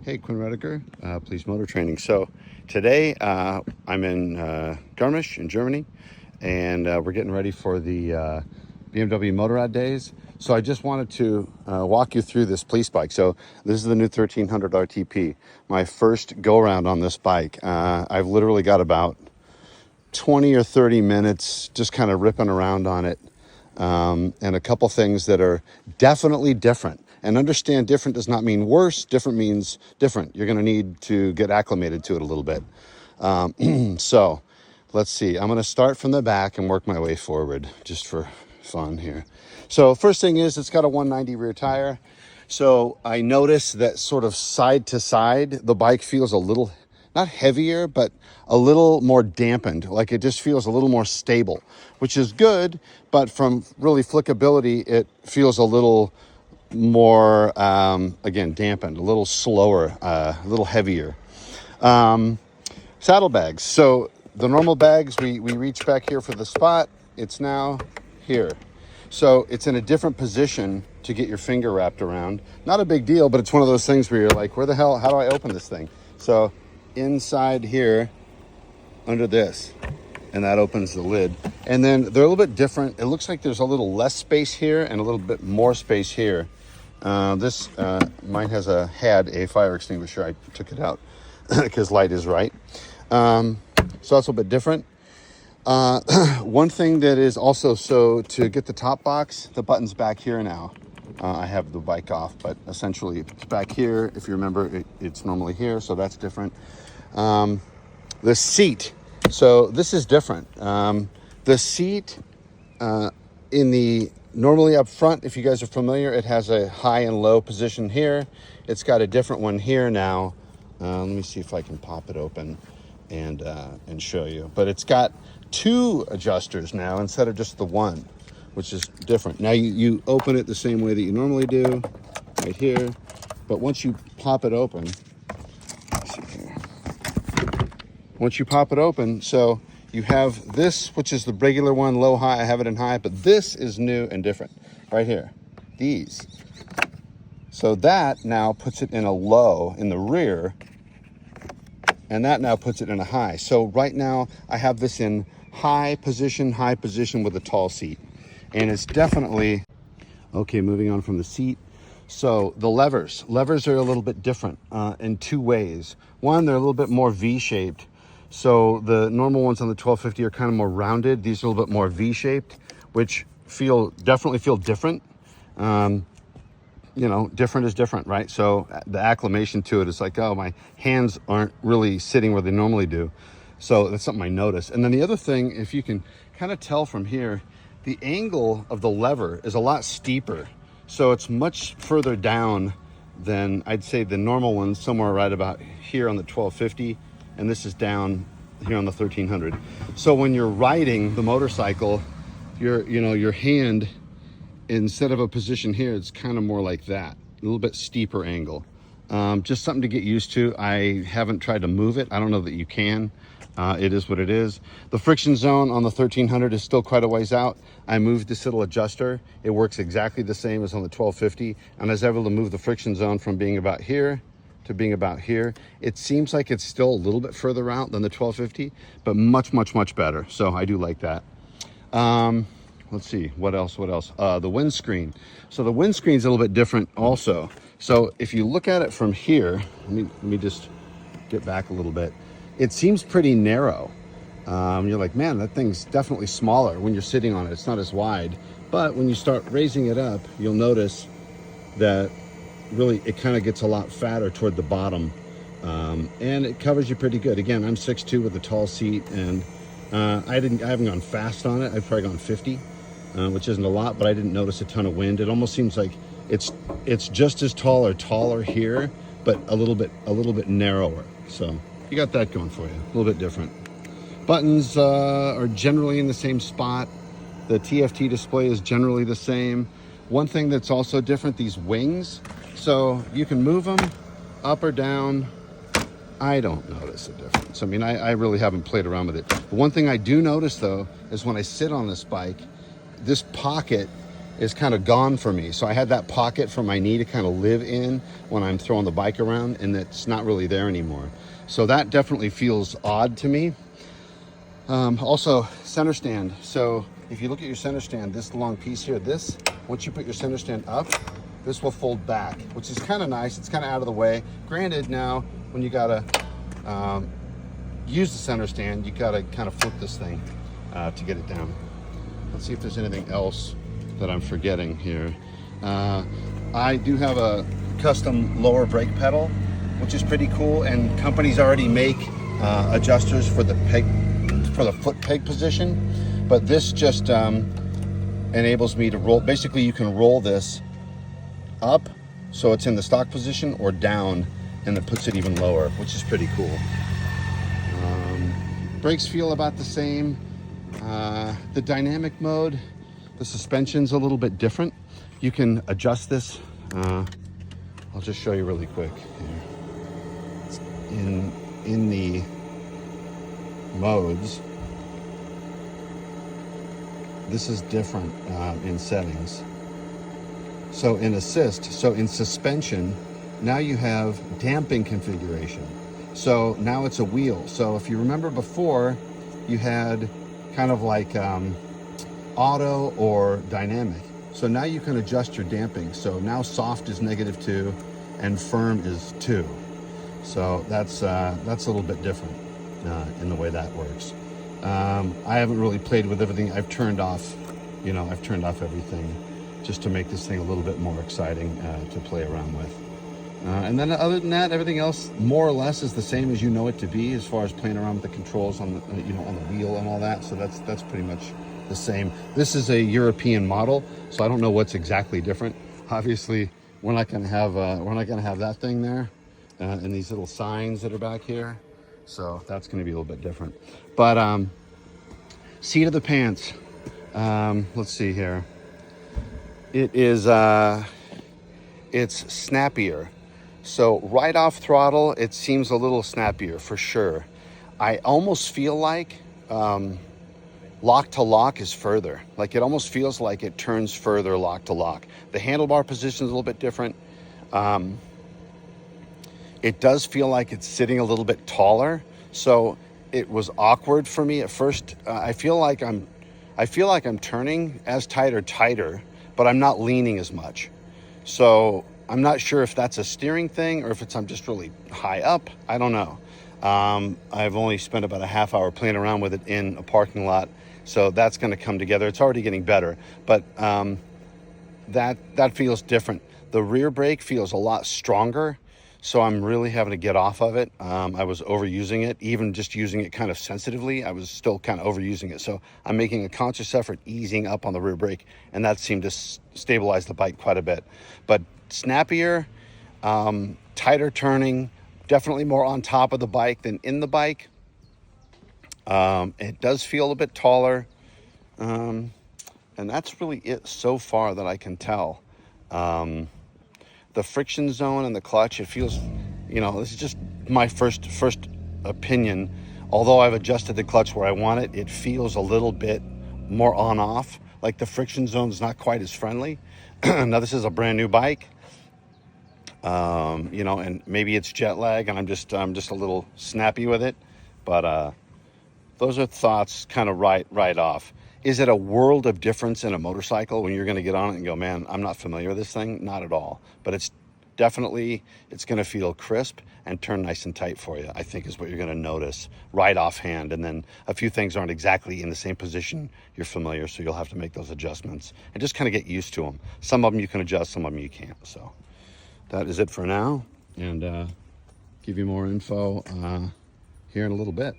Hey, Quinn Redeker, Police Motor Training. So today I'm in Garmisch in Germany, and we're getting ready for the BMW Motorrad Days. So I just wanted to walk you through this police bike. So this is the new 1300 RTP, my first go around on this bike. I've literally got about 20 or 30 minutes just kind of ripping around on it, and a couple things that are definitely different. And understand, different does not mean worse. Different means different. You're going to need to get acclimated to it a little bit. So let's see. I'm going to start from the back and work my way forward just for fun here. So first thing is, it's got a 190 rear tire. So I notice that sort of side to side, the bike feels a little, not heavier, but a little more dampened. Like it just feels a little more stable, which is good. But from really flickability, it feels a little more, again, dampened, a little slower, a little heavier. Saddlebags. So the normal bags, we reach back here for the spot. It's now here. So it's in a different position to get your finger wrapped around. Not a big deal, but it's one of those things where you're like, where the hell, how do I open this thing? So inside here, under this, and that opens the lid. And then they're a little bit different. It looks like there's a little less space here and a little bit more space here. Mine had a fire extinguisher. I took it out because light is right. So that's a little bit different. One thing that is also, so to get the top box, the button's back here now. I have the bike off, but essentially it's back here. If you remember, it's normally here, so that's different. The seat. So this is different. The seat in the normally up front, if you guys are familiar, it has a high and low position here. It's got a different one here now. Let me see if I can pop it open and show you. But it's got two adjusters now instead of just the one, which is different. Now you open it the same way that you normally do, right here. But once you pop it open, let's see here. Once you pop it open, so you have this, which is the regular one, low, high. I have it in high, but this is new and different right here. These. So that now puts it in a low in the rear, and that now puts it in a high. So right now I have this in high position with a tall seat. And it's definitely, okay, moving on from the seat. So the levers are a little bit different in two ways. One, they're a little bit more V-shaped. So the normal ones on the 1250 are kind of more rounded. These are a little bit more V-shaped, which definitely feel different. Different is different, right? So the acclimation to it is like, oh, my hands aren't really sitting where they normally do. So that's something I noticed. And then the other thing, if you can kind of tell from here, the angle of the lever is a lot steeper. So it's much further down than I'd say the normal one, somewhere right about here on the 1250. And this is down here on the 1300. So when you're riding the motorcycle, your hand, instead of a position here, it's kind of more like that, a little bit steeper angle. Just something to get used to. I haven't tried to move it. I don't know that you can. It is what it is. The friction zone on the 1300 is still quite a ways out. I moved this little adjuster. It works exactly the same as on the 1250. And I was able to move the friction zone from being about here to being about here. It seems like it's still a little bit further out than the 1250, but much, much, much better. So I do like that. Let's see, what else? The windscreen. So the windscreen's a little bit different also. So if you look at it from here, let me just get back a little bit. It seems pretty narrow. You're like, man, that thing's definitely smaller when you're sitting on it. It's not as wide. But when you start raising it up, you'll notice that really it kind of gets a lot fatter toward the bottom. And it covers you pretty good. Again, I'm 6'2" with a tall seat, and I haven't gone fast on it. I've probably gone 50, which isn't a lot, but I didn't notice a ton of wind. It almost seems like it's just as tall or taller here, but a little bit narrower. So you got that going for you, a little bit different. Buttons are generally in the same spot. The TFT display is generally the same. One thing that's also different, these wings. So you can move them up or down. I don't notice a difference. I mean, I really haven't played around with it. But one thing I do notice though, is when I sit on this bike, this pocket is kind of gone for me. So I had that pocket for my knee to kind of live in when I'm throwing the bike around, and it's not really there anymore. So that definitely feels odd to me. Also, center stand. So if you look at your center stand, this long piece here, this, once you put your center stand up, this will fold back, which is kind of nice. It's kind of out of the way. Granted, now when you gotta use the center stand, you gotta kind of flip this thing to get it down. Let's see if there's anything else that I'm forgetting here. I do have a custom lower brake pedal, which is pretty cool, and companies already make adjusters for the peg, for the foot peg position, but this just enables me to roll. Basically, you can roll this up so it's in the stock position, or down and it puts it even lower, which is pretty cool. Brakes feel about the same. The dynamic mode, the suspension's a little bit different. You can adjust this. I'll just show you really quick here. In the modes, this is different in settings. So in assist, so in suspension, now you have damping configuration. So now it's a wheel. So if you remember before, you had kind of like auto or dynamic. So now you can adjust your damping. So now soft is -2 and firm is 2. So that's a little bit different in the way that works. I haven't really played with everything. I've turned off everything just to make this thing a little bit more exciting to play around with. And then other than that, everything else more or less is the same as you know it to be, as far as playing around with the controls on the on the wheel and all that. So that's pretty much the same. This is a European model, so I don't know what's exactly different. Obviously, we're not gonna have that thing there, and these little signs that are back here. So that's gonna be a little bit different. But seat of the pants. Let's see here. It is it's snappier. So right off throttle, it seems a little snappier for sure. I almost feel like lock to lock is further. Like it almost feels like it turns further lock to lock. The handlebar position is a little bit different. It does feel like it's sitting a little bit taller. So it was awkward for me at first. I feel like I'm turning as tight or tighter, but I'm not leaning as much. So I'm not sure if that's a steering thing or if I'm just really high up. I don't know. I've only spent about a half hour playing around with it in a parking lot, so that's going to come together. It's already getting better, but that feels different. The rear brake feels a lot stronger, so I'm really having to get off of it. I was overusing it, even just using it kind of sensitively. I was still kind of overusing it, so I'm making a conscious effort easing up on the rear brake, and that seemed to stabilize the bike quite a bit. But snappier, tighter turning, definitely more on top of the bike than in the bike. It does feel a bit taller, and that's really it so far that I can tell. The friction zone and the clutch, it feels, this is just my first opinion. Although I've adjusted the clutch where I want it, it feels a little bit more on off. Like the friction zone is not quite as friendly. Now this is a brand new bike. And maybe it's jet lag and I'm just a little snappy with it, but those are thoughts kind of right off. Is it a world of difference in a motorcycle when you're going to get on it and go, man, I'm not familiar with this thing? Not at all. But it's going to feel crisp and turn nice and tight for you, I think is what you're going to notice right offhand. And then a few things aren't exactly in the same position you're familiar, so you'll have to make those adjustments and just kind of get used to them. Some of them you can adjust, some of them you can't. So that is it for now, and give you more info here in a little bit.